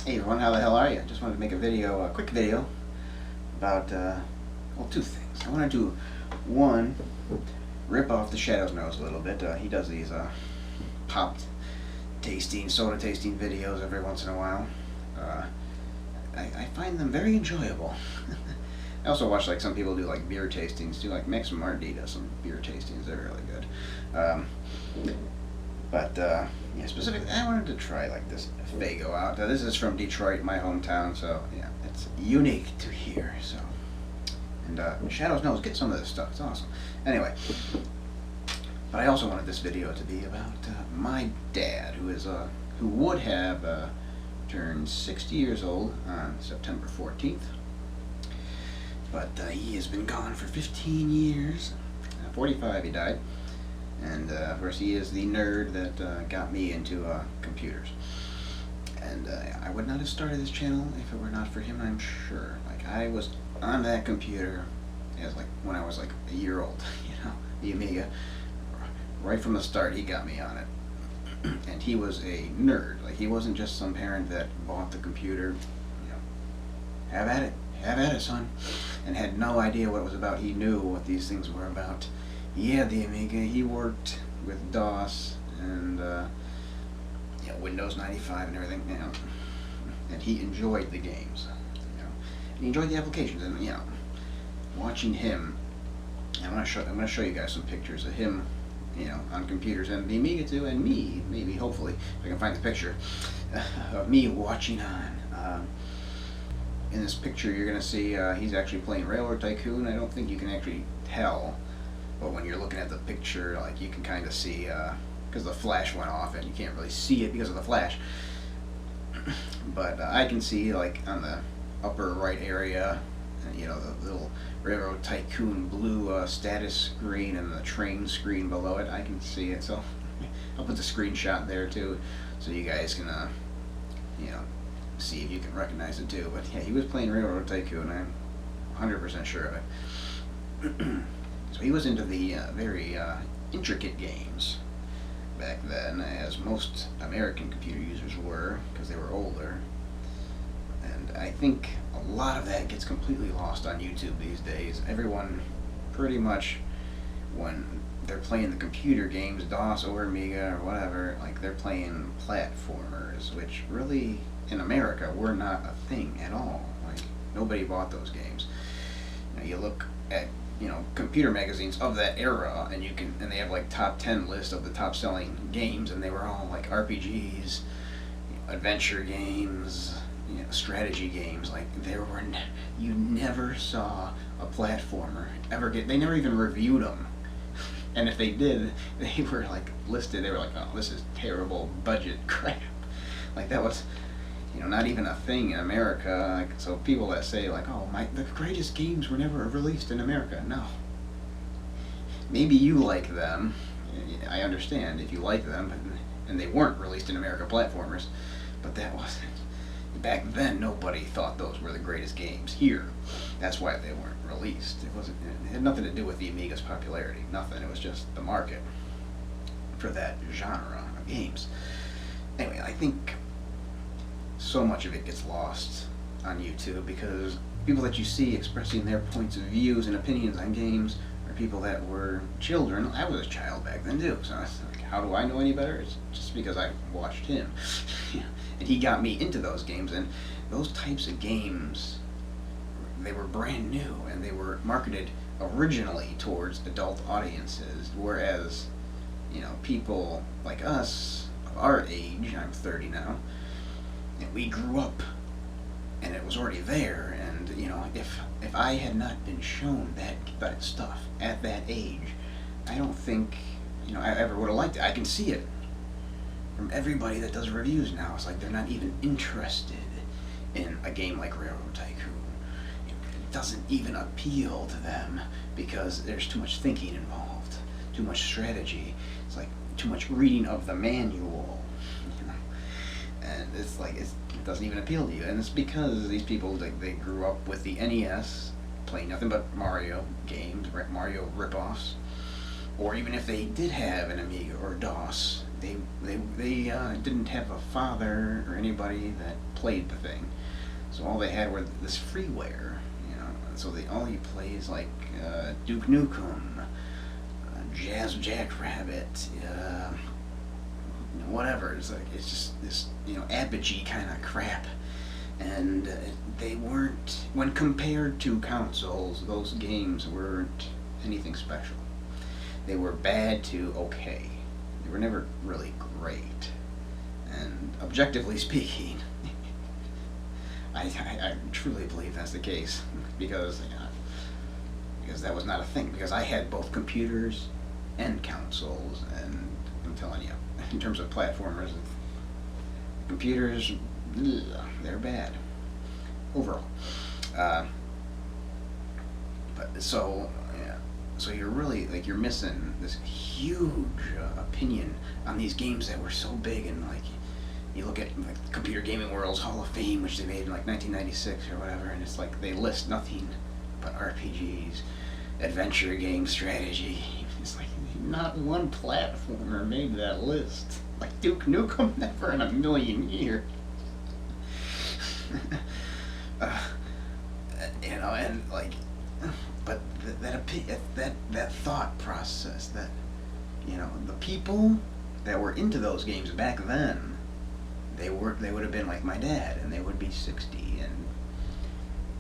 Hey everyone, how the hell are you? Just wanted to make a video, a quick video about, well, two things. I want to do one, rip off the Shadow's nose a little bit. He does these pop tasting, soda tasting videos every once in a while. I find them very enjoyable. I also watch like some people do like beer tastings too, like Max Marty does some beer tastings. They're really good. Yeah, specifically, I wanted to try like this Faygo out. This is from Detroit, my hometown, so yeah, it's unique to here. So, and Shadow's nose, get some of this stuff. It's awesome. Anyway, but I also wanted this video to be about my dad, who would have turned 60 years old on September 14th, but he has been gone for 15 years. 45 he died. And of course, he is the nerd that got me into computers. And I would not have started this channel if it were not for him, I'm sure. Like, I was on that computer as like when I was like a year old, the Amiga. Right from the start, he got me on it. And he was a nerd. Like, he wasn't just some parent that bought the computer, have at it, son, and had no idea what it was about. He knew what these things were about. He had the Amiga, he worked with DOS and Windows 95 and everything, and he enjoyed the games, and he enjoyed the applications, and watching him. I'm gonna show you guys some pictures of him, on computers and the Amiga too, and me, maybe, hopefully, if I can find the picture of me watching on. In this picture, you're gonna see he's actually playing Railroad Tycoon. I don't think you can actually tell. But when you're looking at the picture, like, you can kind of see, because the flash went off and you can't really see it because of the flash. But I can see, like, on the upper right area, the little Railroad Tycoon blue status screen and the train screen below it. I can see it, so I'll put the screenshot there too, so you guys can, see if you can recognize it too. But yeah, he was playing Railroad Tycoon. I'm 100% sure of it. So he was into the very intricate games back then, as most American computer users were, because they were older. And I think a lot of that gets completely lost on YouTube these days. Everyone, pretty much, when they're playing the computer games, DOS or Amiga or whatever, like, they're playing platformers, which really, in America, were not a thing at all. Like, nobody bought those games. You look at computer magazines of that era, and they have like top 10 list of the top selling games, and they were all like RPGs, adventure games, strategy games. Like, you never saw a platformer ever they never even reviewed them. And if they did, they were like listed, they were like, oh, this is terrible budget crap. Like, that was not even a thing in America. Like, so people that say like, oh, the greatest games were never released in America. No. Maybe you like them. I understand if you like them, and they weren't released in America, platformers. But that wasn't. Back then, nobody thought those were the greatest games here. That's why they weren't released. It had nothing to do with the Amiga's popularity. Nothing. It was just the market for that genre of games. Anyway, I think so much of it gets lost on YouTube because people that you see expressing their points of views and opinions on games are people that were children. I was a child back then too, so it's like, how do I know any better? It's just because I watched him. And he got me into those games, and those types of games, they were brand new, and they were marketed originally towards adult audiences, whereas people like us, of our age, I'm 30 now, and we grew up and it was already there, and if I had not been shown that stuff at that age, I don't think I ever would have liked it. I can see it from everybody that does reviews now. It's like they're not even interested in a game like Railroad Tycoon. It doesn't even appeal to them because there's too much thinking involved, too much strategy. It's like too much reading of the manual. And it's like, it doesn't even appeal to you. And it's because these people, they grew up with the NES, playing nothing but Mario games, Mario rip-offs. Or even if they did have an Amiga or DOS, they didn't have a father or anybody that played the thing, so all they had were this freeware, you know. So all you play is like Duke Nukem, Jazz Jackrabbit, whatever. It's just this, you know, Apogee kind of crap. And they weren't, when compared to consoles, those games weren't anything special. They were bad to okay. They were never really great. And objectively speaking, I truly believe that's the case, because that was not a thing. Because I had both computers and consoles, and I'm telling you, in terms of platformers, computers, they're bad overall. But so yeah, so you're really like you're missing this huge opinion on these games that were so big. And like you look at like Computer Gaming World's Hall of Fame, which they made in like 1996 or whatever, and it's like they list nothing but RPGs, adventure game, strategy. It's like not one platformer made that list. Like Duke Nukem, never in a million years. You know, and like, but that thought process, that, you know, the people that were into those games back then, they would have been like my dad, and they would be 60, and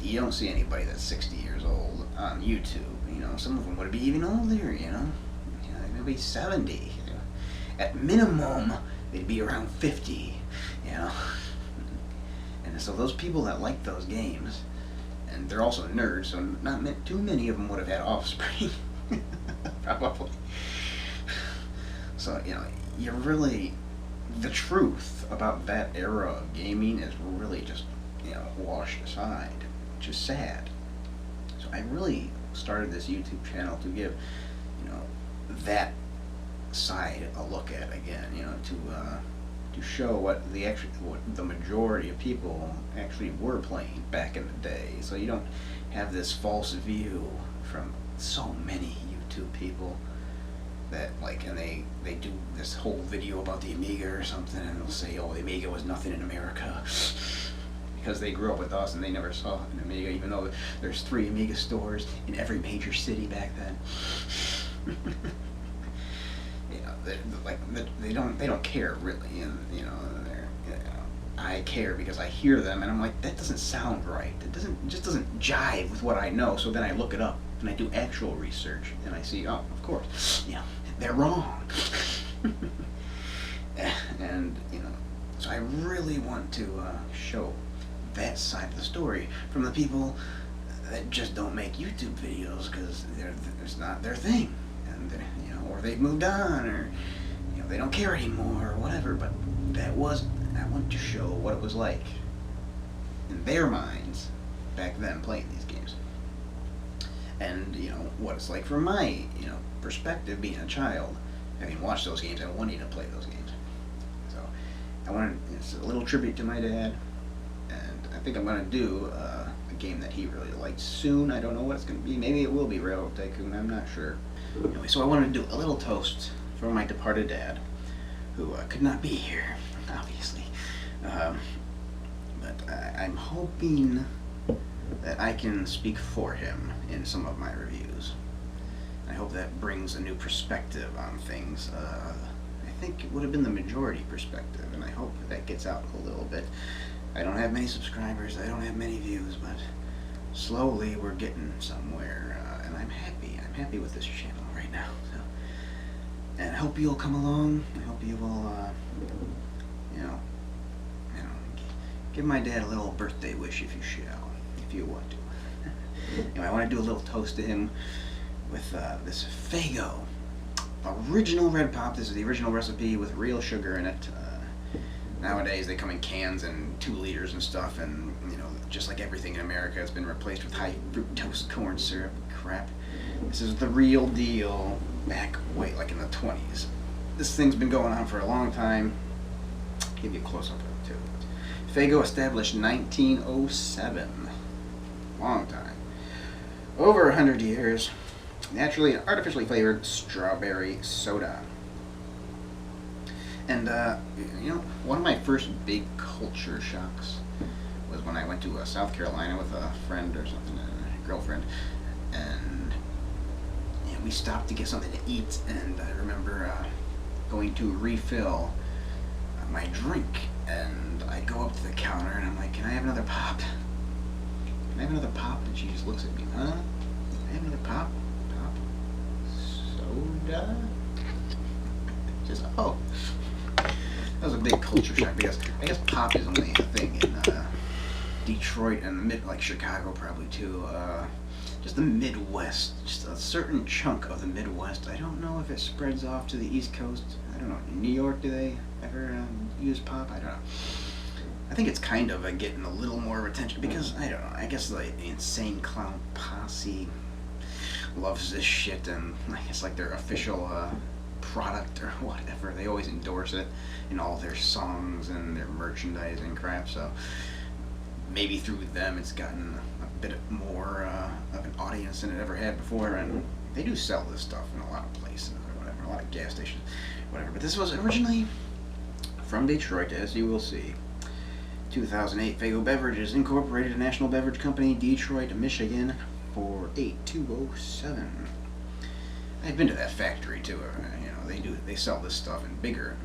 you don't see anybody that's 60 years old on YouTube. You know, some of them would be even older. You know, they'd be 70. You know. At minimum, they'd be around 50. You know. And so those people that like those games, and they're also nerds, so not too many of them would have had offspring, probably. So, you know, you're really, the truth about that era of gaming is really just, you know, washed aside, which is sad. So I really started this YouTube channel to give, you know, that side a look at again, you know, to show what the majority of people actually were playing back in the day, so you don't have this false view from so many YouTube people that like, and they do this whole video about the Amiga or something, and they'll say, oh, the Amiga was nothing in America, because they grew up with us and they never saw an Amiga, even though there's 3 Amiga stores in every major city back then. They don't care really, and you know, I care because I hear them, and I'm like, that doesn't sound right. It just doesn't jive with what I know. So then I look it up and I do actual research, and I see, oh, of course, you know, they're wrong. And you know, so I really want to show that side of the story from the people that just don't make YouTube videos because it's not their thing, and you know, or they've moved on, or you know, they don't care anymore, or whatever. But I want to show what it was like in their minds back then playing these games, and you know what it's like from my, you know, perspective, being a child, having watched those games and wanting to play those games. So it's a little tribute to my dad, and I think I'm going to do a game that he really liked soon. I don't know what it's going to be. Maybe it will be Railroad Tycoon, I'm not sure. Anyway, so I wanted to do a little toast for my departed dad, who could not be here, obviously. But I'm hoping that I can speak for him in some of my reviews. I hope that brings a new perspective on things. I think it would have been the majority perspective, and I hope that gets out a little bit. I don't have many subscribers, I don't have many views, but slowly we're getting somewhere, and I'm happy with this channel right now. So, and I hope you'll come along. I hope you will, you know, give my dad a little birthday wish if you want to. Anyway, I want to do a little toast to him with this Faygo original Red Pop. This is the original recipe with real sugar in it. Nowadays they come in cans and 2 liters and stuff, and you know, just like everything in America, it's been replaced with high fructose corn syrup crap. This is the real deal, back way like in the 20s. This thing's been going on for a long time. I'll give you a close up of it too. Faygo established 1907. Long time. Over 100 years. Naturally and artificially flavored strawberry soda. And, one of my first big culture shocks was when I went to South Carolina with a friend or something, a girlfriend, and we stopped to get something to eat, and I remember going to refill my drink, and I go up to the counter, and I'm like, can I have another pop? Can I have another pop? And she just looks at me, huh? Can I have another pop? Pop? Soda? Just, oh. That was a big culture shock, because I guess pop is only a thing in Detroit and like Chicago probably too. Just the Midwest, just a certain chunk of the Midwest. I don't know if it spreads off to the East Coast. I don't know. In New York, do they ever use pop? I don't know. I think it's kind of getting a little more attention because, I don't know, I guess the Insane Clown Posse loves this shit, and I guess like their official product or whatever. They always endorse it in all their songs and their merchandising crap, so maybe through them it's gotten a bit more of an audience than it ever had before, and they do sell this stuff in a lot of places or whatever, a lot of gas stations, whatever. But this was originally from Detroit, as you will see. 2008, Faygo Beverages Incorporated, a national beverage company, Detroit, Michigan, 48207. I've been to that factory too. They sell this stuff in bigger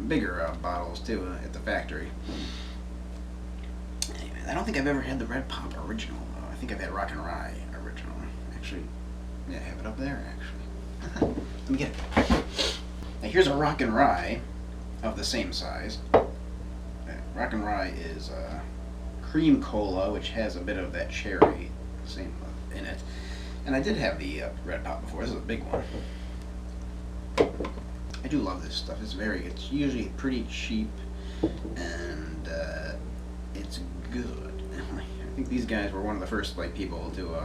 bottles too at the factory. Anyway, I don't think I've ever had the Red Pop original though. I think I've had Rock and Rye original. Actually, yeah, I have it up there actually. Let me get it. Now here's a Rock and Rye of the same size. Rock and Rye is cream cola, which has a bit of that cherry same in it. And I did have the Red Pop before. This is a big one. I do love this stuff. It's usually pretty cheap, and it's good. I think these guys were one of the first people to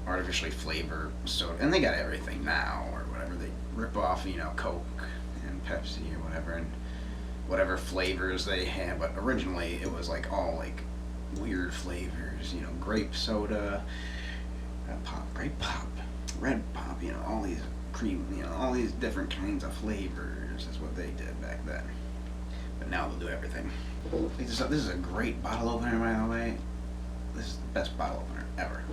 artificially flavor soda, and they got everything now or whatever. They rip off Coke and Pepsi or whatever, and whatever flavors they had. But originally it was all weird flavors. Grape soda, grape pop, red pop. All these cream, all these different kinds of flavors is what they did back then. But now they'll do everything. This is a great bottle opener, by the way. This is the best bottle opener ever.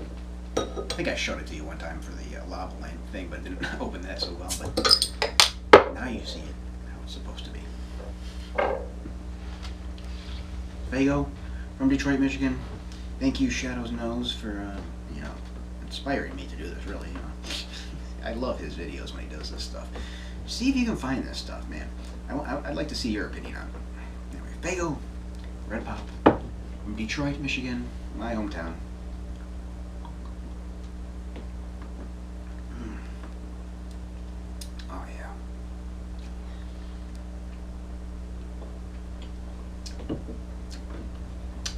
I think I showed it to you one time for the lava lamp thing, but it didn't open that so well. But now you see it how it's supposed to be. Faygo from Detroit, Michigan. Thank you, Shadow's Nose, for inspiring me to do this. Really, I love his videos when he does this stuff. See if you can find this stuff, man. I'd like to see your opinion on it. Anyway, Faygo Red Pop from Detroit, Michigan, my hometown. Oh yeah.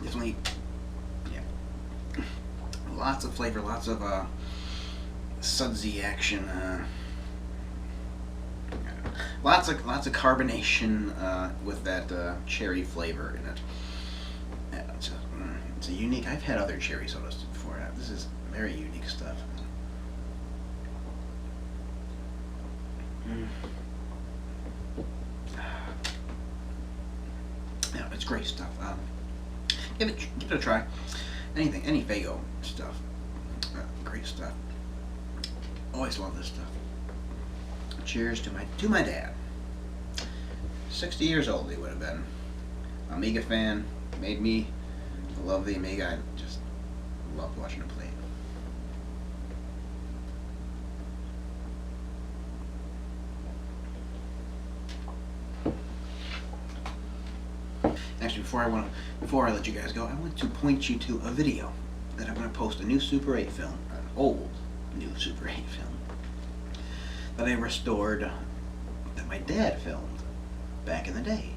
Definitely, yeah. Lots of flavor, lots of sudsy action. Lots of carbonation with that cherry flavor in it. Yeah, it's a unique. I've had other cherry sodas before. This is very unique stuff. Yeah, it's great stuff. Give it a try. Any Faygo stuff. Great stuff. Always love this stuff. Cheers to my dad. 60 years old he would have been. Amiga fan. Made me love the Amiga. I just loved watching him play it. Actually, before I let you guys go, I want to point you to a video that I'm going to post, a new Super 8 film, an old new Super 8 film that I restored, that my dad filmed back in the day.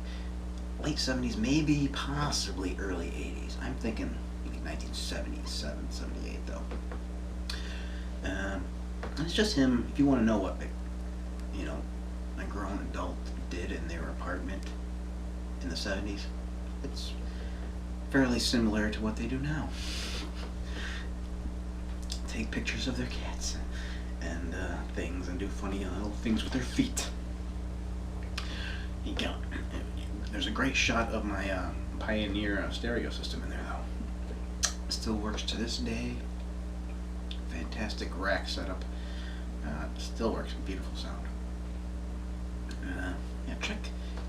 Late 70s, maybe possibly early 80s. I'm thinking maybe 1977, 78 though. And it's just him. If you want to know what a grown adult did in their apartment in the 70s, it's fairly similar to what they do now. Take pictures of their cats and things, and do funny little things with their feet. There's a great shot of my Pioneer stereo system in there, though. Still works to this day. Fantastic rack setup. Still works. Beautiful sound. Yeah, check.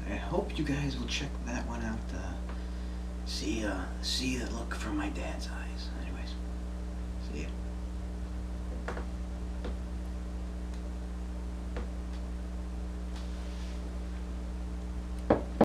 I hope you guys will check that one out. See the look from my dad's eyes. Anyways, see ya.